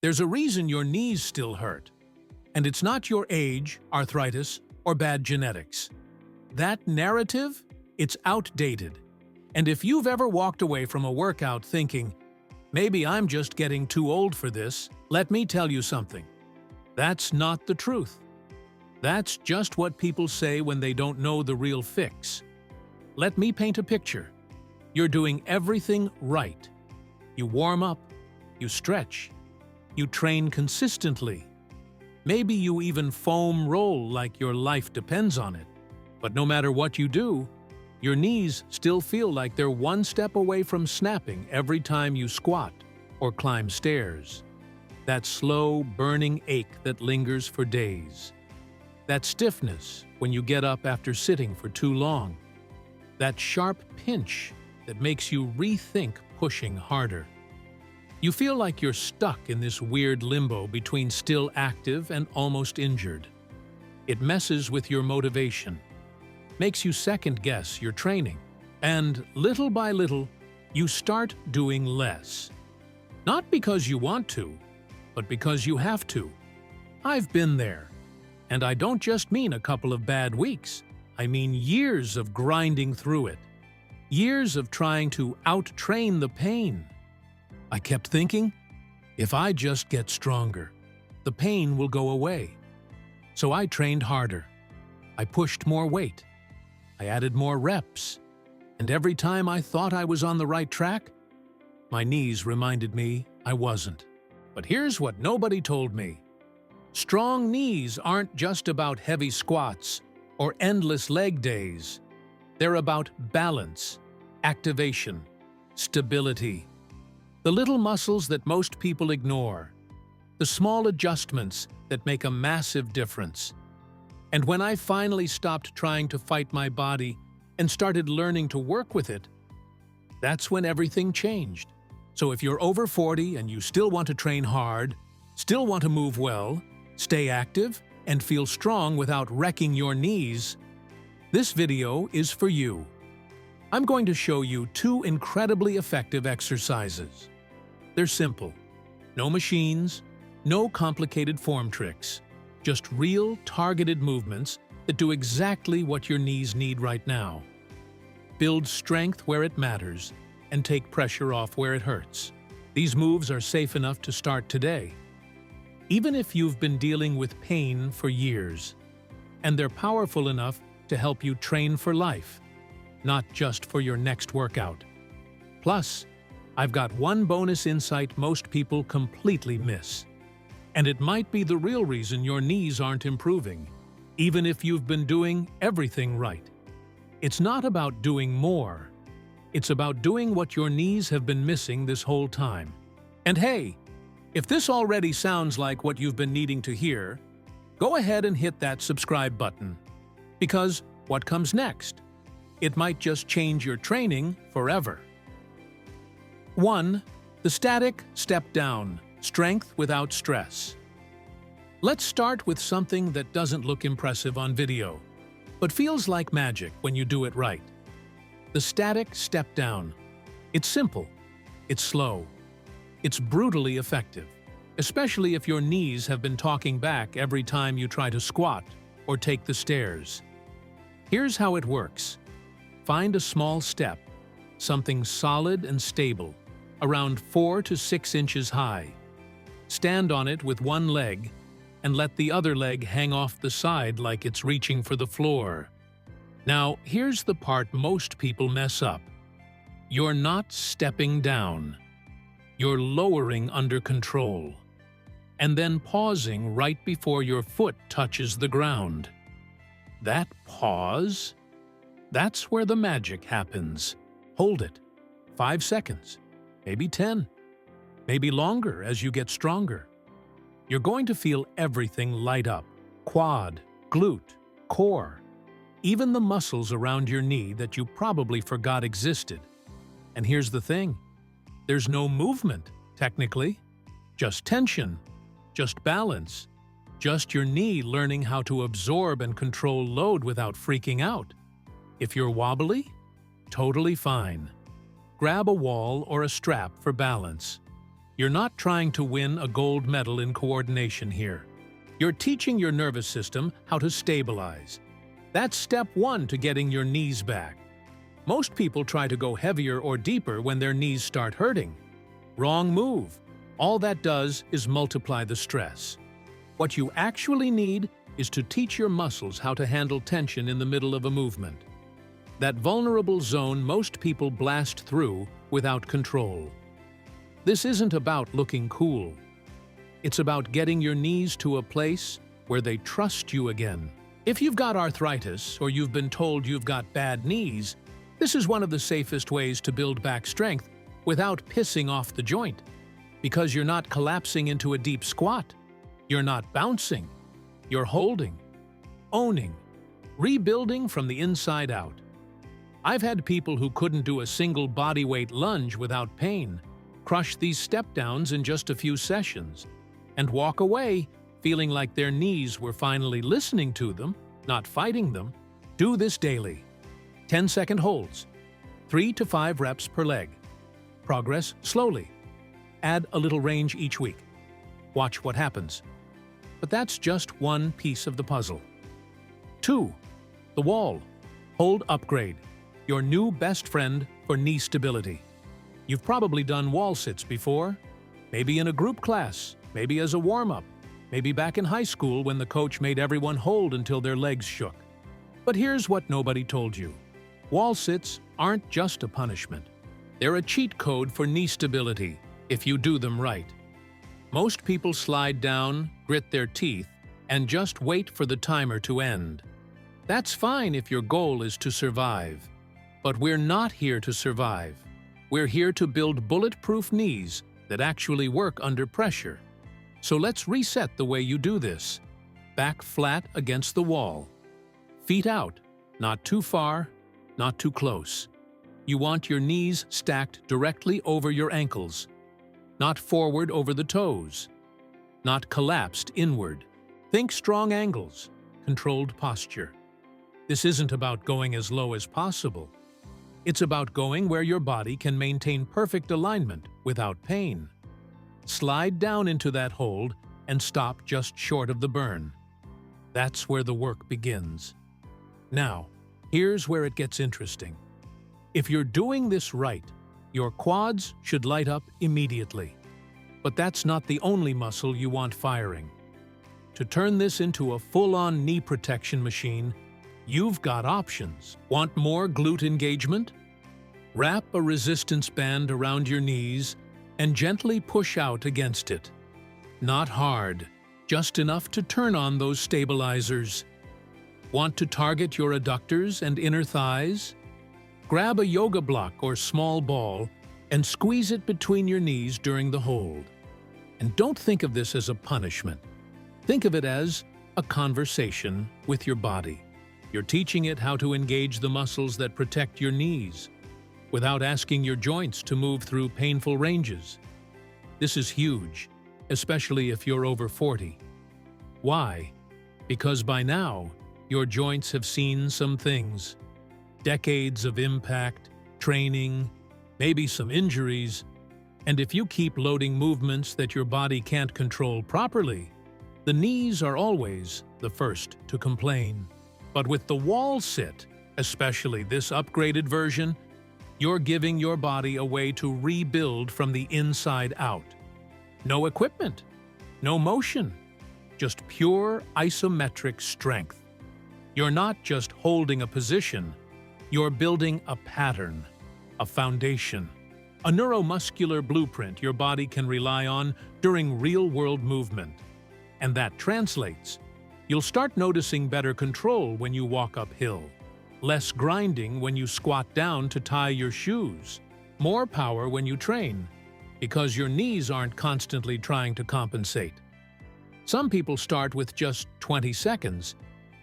There's a reason your knees still hurt. And it's not your age, arthritis, or bad genetics. That narrative, it's outdated. And if you've ever walked away from a workout thinking, maybe I'm just getting too old for this, let me tell you something. That's not the truth. That's just what people say when they don't know the real fix. Let me paint a picture. You're doing everything right. You warm up, you stretch, you train consistently. Maybe you even foam roll like your life depends on it. But no matter what you do, your knees still feel like they're one step away from snapping every time you squat or climb stairs. That slow, burning ache that lingers for days. That stiffness when you get up after sitting for too long. That sharp pinch that makes you rethink pushing harder. You feel like you're stuck in this weird limbo between still active and almost injured. It messes with your motivation, makes you second-guess your training, and little by little, you start doing less. Not because you want to, but because you have to. I've been there. And I don't just mean a couple of bad weeks. I mean years of grinding through it. Years of trying to out-train the pain. I kept thinking, if I just get stronger, the pain will go away. So I trained harder. I pushed more weight. I added more reps. And every time I thought I was on the right track, my knees reminded me I wasn't. But here's what nobody told me. Strong knees aren't just about heavy squats or endless leg days. They're about balance, activation, stability. The little muscles that most people ignore. The small adjustments that make a massive difference. And when I finally stopped trying to fight my body and started learning to work with it, that's when everything changed. So if you're over 40 and you still want to train hard, still want to move well, stay active, and feel strong without wrecking your knees, this video is for you. I'm going to show you 2 incredibly effective exercises. They're simple. No machines, no complicated form tricks. Just real, targeted movements that do exactly what your knees need right now. Build strength where it matters and take pressure off where it hurts. These moves are safe enough to start today, even if you've been dealing with pain for years. And they're powerful enough to help you train for life, not just for your next workout. Plus, I've got one bonus insight most people completely miss. And it might be the real reason your knees aren't improving, even if you've been doing everything right. It's not about doing more. It's about doing what your knees have been missing this whole time. And hey, if this already sounds like what you've been needing to hear, go ahead and hit that subscribe button. Because what comes next? It might just change your training forever. 1. The static step down, strength without stress. Let's start with something that doesn't look impressive on video, but feels like magic when you do it right. The static step down. It's simple, it's slow, it's brutally effective, especially if your knees have been talking back every time you try to squat or take the stairs. Here's how it works. Find a small step, something solid and stable, around 4 to 6 inches high. Stand on it with one leg and let the other leg hang off the side like it's reaching for the floor. Now, here's the part most people mess up. You're not stepping down. You're lowering under control, and then pausing right before your foot touches the ground. That pause? That's where the magic happens. Hold it. 5 seconds, maybe 10, maybe longer as you get stronger. You're going to feel everything light up. Quad, glute, core, even the muscles around your knee that you probably forgot existed. And here's the thing. There's no movement, technically. Just tension, just balance, just your knee learning how to absorb and control load without freaking out. If you're wobbly, totally fine. Grab a wall or a strap for balance. You're not trying to win a gold medal in coordination here. You're teaching your nervous system how to stabilize. That's step one to getting your knees back. Most people try to go heavier or deeper when their knees start hurting. Wrong move. All that does is multiply the stress. What you actually need is to teach your muscles how to handle tension in the middle of a movement. That vulnerable zone most people blast through without control. This isn't about looking cool. It's about getting your knees to a place where they trust you again. If you've got arthritis or you've been told you've got bad knees, this is one of the safest ways to build back strength without pissing off the joint. Because you're not collapsing into a deep squat. You're not bouncing. You're holding, owning, rebuilding from the inside out. I've had people who couldn't do a single bodyweight lunge without pain, crush these step-downs in just a few sessions, and walk away feeling like their knees were finally listening to them, not fighting them. Do this daily. 10-second holds, 3 to 5 reps per leg. Progress slowly. Add a little range each week. Watch what happens. But that's just one piece of the puzzle. 2. The wall. Hold upgrade. Your new best friend for knee stability. You've probably done wall sits before. Maybe in a group class, maybe as a warm-up, maybe back in high school when the coach made everyone hold until their legs shook. But here's what nobody told you. Wall sits aren't just a punishment. They're a cheat code for knee stability if you do them right. Most people slide down, grit their teeth, and just wait for the timer to end. That's fine if your goal is to survive. But we're not here to survive. We're here to build bulletproof knees that actually work under pressure. So let's reset the way you do this. Back flat against the wall. Feet out, not too far, not too close. You want your knees stacked directly over your ankles. Not forward over the toes. Not collapsed inward. Think strong angles, controlled posture. This isn't about going as low as possible. It's about going where your body can maintain perfect alignment without pain. Slide down into that hold and stop just short of the burn. That's where the work begins. Now, here's where it gets interesting. If you're doing this right, your quads should light up immediately. But that's not the only muscle you want firing. To turn this into a full-on knee protection machine, you've got options. Want more glute engagement? Wrap a resistance band around your knees and gently push out against it. Not hard, just enough to turn on those stabilizers. Want to target your adductors and inner thighs? Grab a yoga block or small ball and squeeze it between your knees during the hold. And don't think of this as a punishment. Think of it as a conversation with your body. You're teaching it how to engage the muscles that protect your knees, without asking your joints to move through painful ranges. This is huge, especially if you're over 40. Why? Because by now, your joints have seen some things. Decades of impact, training, maybe some injuries, and if you keep loading movements that your body can't control properly, the knees are always the first to complain. But with the wall sit, especially this upgraded version, you're giving your body a way to rebuild from the inside out. No equipment, no motion, just pure isometric strength. You're not just holding a position, you're building a pattern, a foundation, a neuromuscular blueprint your body can rely on during real-world movement. And that translates. You'll start noticing better control when you walk uphill, less grinding when you squat down to tie your shoes, more power when you train, because your knees aren't constantly trying to compensate. Some people start with just 20 seconds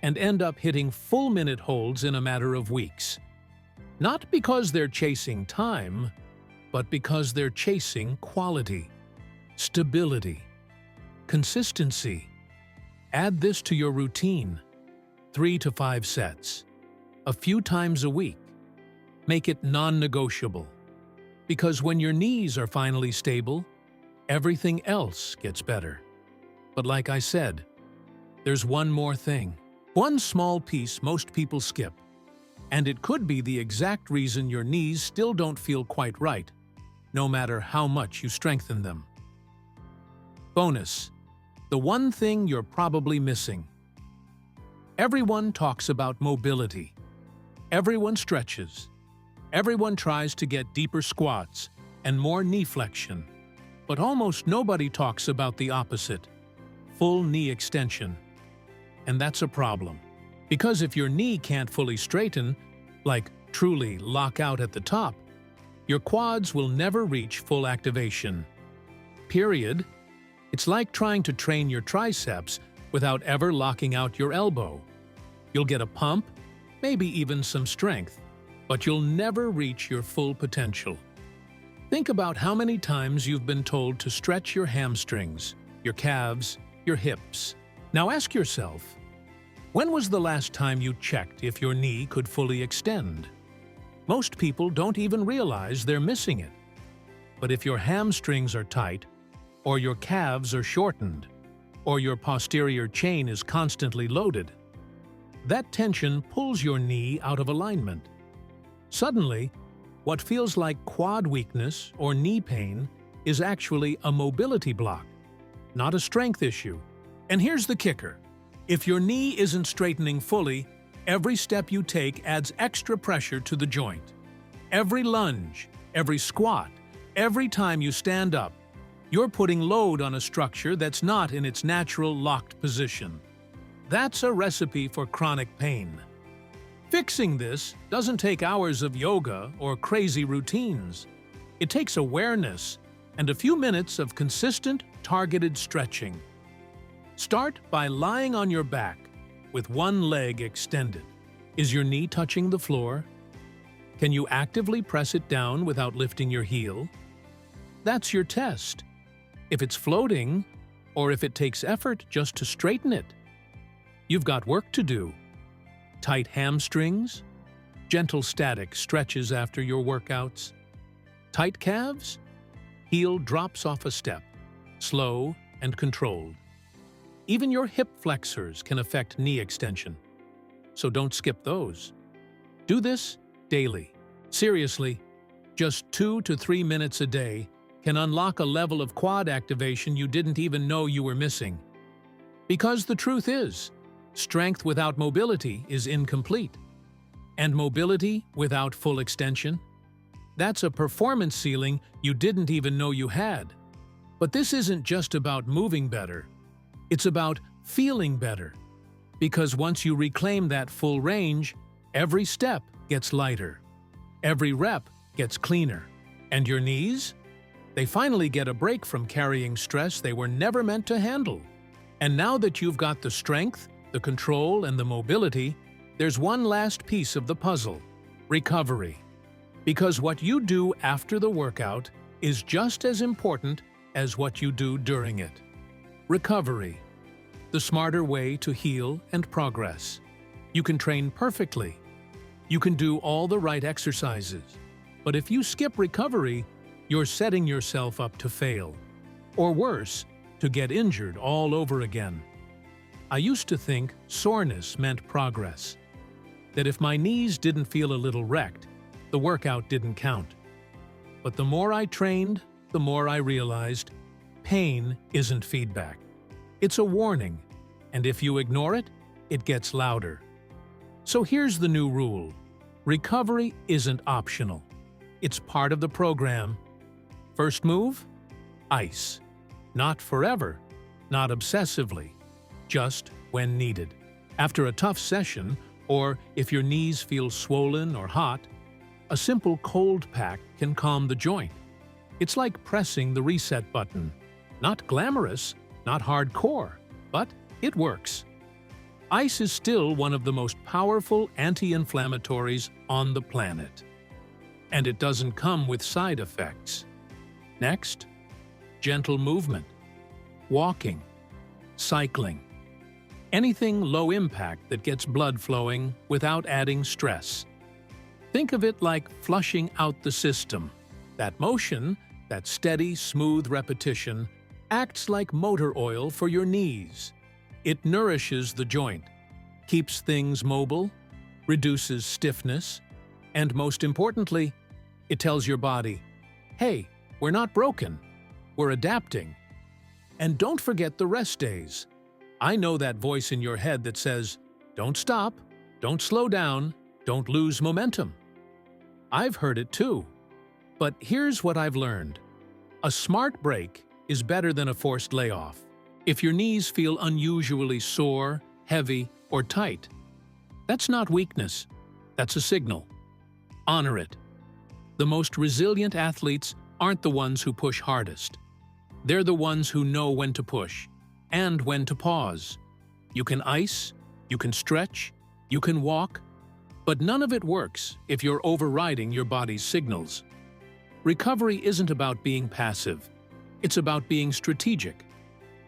and end up hitting full-minute holds in a matter of weeks. Not because they're chasing time, but because they're chasing quality, stability, consistency. Add this to your routine, 3 to 5 sets, a few times a week. Make it non-negotiable. Because when your knees are finally stable, everything else gets better. But like I said, there's one more thing. One small piece most people skip. And it could be the exact reason your knees still don't feel quite right, no matter how much you strengthen them. Bonus: the one thing you're probably missing. Everyone talks about mobility. Everyone stretches. Everyone tries to get deeper squats and more knee flexion. But almost nobody talks about the opposite: full knee extension. And that's a problem. Because if your knee can't fully straighten, like truly lock out at the top, your quads will never reach full activation. Period. It's like trying to train your triceps without ever locking out your elbow. You'll get a pump, maybe even some strength, but you'll never reach your full potential. Think about how many times you've been told to stretch your hamstrings, your calves, your hips. Now ask yourself, when was the last time you checked if your knee could fully extend? Most people don't even realize they're missing it. But if your hamstrings are tight, or your calves are shortened, or your posterior chain is constantly loaded, that tension pulls your knee out of alignment. Suddenly, what feels like quad weakness or knee pain is actually a mobility block, not a strength issue. And here's the kicker. If your knee isn't straightening fully, every step you take adds extra pressure to the joint. Every lunge, every squat, every time you stand up, you're putting load on a structure that's not in its natural locked position. That's a recipe for chronic pain. Fixing this doesn't take hours of yoga or crazy routines. It takes awareness and a few minutes of consistent, targeted stretching. Start by lying on your back with one leg extended. Is your knee touching the floor? Can you actively press it down without lifting your heel? That's your test. If it's floating, or if it takes effort just to straighten it, you've got work to do. Tight hamstrings, gentle static stretches after your workouts. Tight calves? Heel drops off a step, slow and controlled. Even your hip flexors can affect knee extension, so don't skip those. Do this daily. Seriously, just 2 to 3 minutes a day can unlock a level of quad activation you didn't even know you were missing. Because the truth is, strength without mobility is incomplete. And mobility without full extension? That's a performance ceiling you didn't even know you had. But this isn't just about moving better. It's about feeling better. Because once you reclaim that full range, every step gets lighter. Every rep gets cleaner. And your knees? They finally get a break from carrying stress they were never meant to handle. And now that you've got the strength, the control, and the mobility, there's one last piece of the puzzle: recovery. Because what you do after the workout is just as important as what you do during it. Recovery, the smarter way to heal and progress. You can train perfectly. You can do all the right exercises. But if you skip recovery, you're setting yourself up to fail. Or worse, to get injured all over again. I used to think soreness meant progress. That if my knees didn't feel a little wrecked, the workout didn't count. But the more I trained, the more I realized pain isn't feedback. It's a warning, and if you ignore it, it gets louder. So here's the new rule. Recovery isn't optional. It's part of the program. First move? Ice. Not forever, not obsessively, just when needed. After a tough session, or if your knees feel swollen or hot, a simple cold pack can calm the joint. It's like pressing the reset button. Not glamorous, not hardcore, but it works. Ice is still one of the most powerful anti-inflammatories on the planet. And it doesn't come with side effects. Next, gentle movement, walking, cycling. Anything low impact that gets blood flowing without adding stress. Think of it like flushing out the system. That motion, that steady, smooth repetition, acts like motor oil for your knees. It nourishes the joint, keeps things mobile, reduces stiffness, and most importantly, it tells your body, hey, we're not broken, we're adapting. And don't forget the rest days. I know that voice in your head that says, don't stop, don't slow down, don't lose momentum. I've heard it too. But here's what I've learned. A smart break is better than a forced layoff. If your knees feel unusually sore, heavy, or tight, that's not weakness, that's a signal. Honor it. The most resilient athletes aren't the ones who push hardest. They're the ones who know when to push and when to pause. You can ice, you can stretch, you can walk, but none of it works if you're overriding your body's signals. Recovery isn't about being passive. It's about being strategic,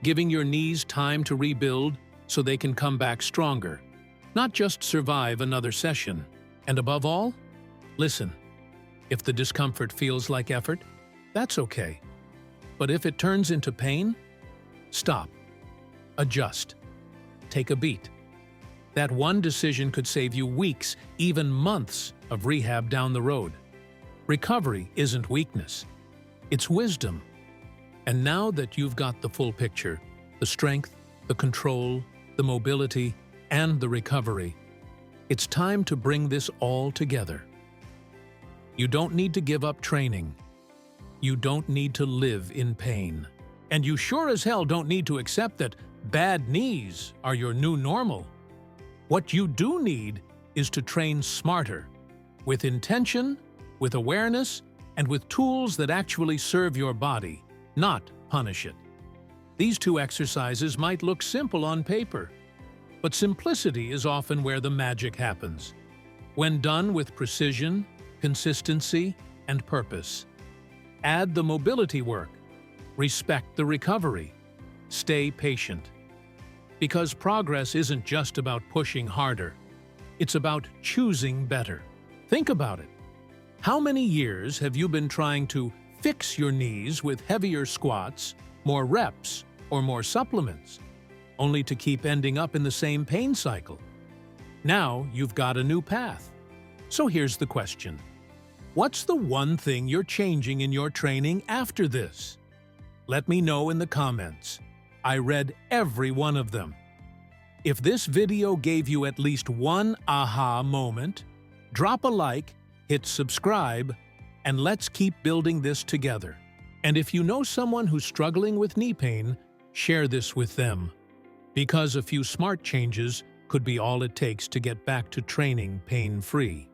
giving your knees time to rebuild so they can come back stronger, not just survive another session. And above all, listen. If the discomfort feels like effort, that's okay. But if it turns into pain, stop. Adjust. Take a beat. That one decision could save you weeks, even months, of rehab down the road. Recovery isn't weakness. It's wisdom. And now that you've got the full picture, the strength, the control, the mobility, and the recovery, it's time to bring this all together. You don't need to give up training. You don't need to live in pain. And you sure as hell don't need to accept that bad knees are your new normal. What you do need is to train smarter, with intention, with awareness, and with tools that actually serve your body, not punish it. These two exercises might look simple on paper, but simplicity is often where the magic happens. When done with precision, consistency, and purpose. Add the mobility work. Respect the recovery. Stay patient. Because progress isn't just about pushing harder. It's about choosing better. Think about it. How many years have you been trying to fix your knees with heavier squats, more reps, or more supplements, only to keep ending up in the same pain cycle? Now you've got a new path. So here's the question. What's the one thing you're changing in your training after this? Let me know in the comments. I read every one of them. If this video gave you at least one aha moment, drop a like, hit subscribe, and let's keep building this together. And if you know someone who's struggling with knee pain, share this with them. Because a few smart changes could be all it takes to get back to training pain-free.